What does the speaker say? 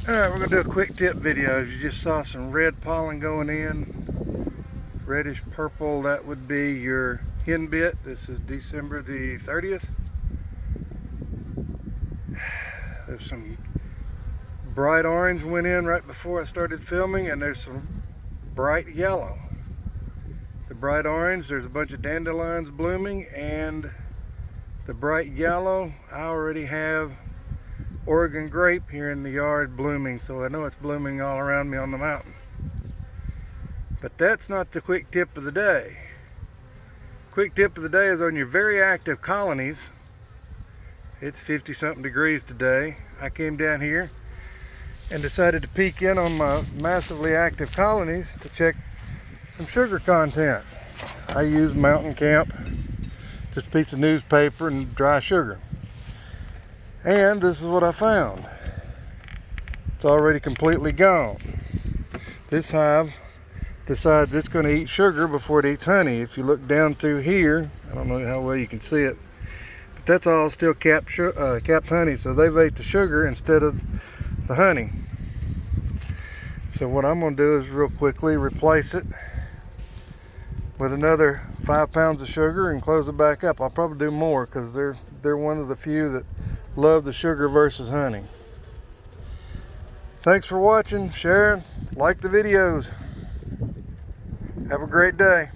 Alright, we're going to do a quick tip video. You just saw some red pollen going in. Reddish purple, that would be your hen bit. This is December the 30th. There's some bright orange went in right before I started filming, and there's some bright yellow. The bright orange, there's a bunch of dandelions blooming, and the bright yellow, I already have Oregon grape here in the yard blooming, so I know it's blooming all around me on the mountain. But that's not the quick tip of the day. Quick tip of the day is on your very active colonies. It's 50 something degrees today. I came down here and decided to peek in on my massively active colonies to check some sugar content. I use Mountain Camp, just a piece of newspaper and dry sugar. And this is what I found. It's already completely gone. This hive decides it's going to eat sugar before it eats honey. If you look down through here, I don't know how well you can see it, but that's all still capped honey, so they've ate the sugar instead of the honey. So what I'm going to do is real quickly replace it with another 5 pounds of sugar and close it back up. I'll probably do more because they're one of the few that love the sugar versus honey. Thanks for watching, share, like the videos. Have a great day.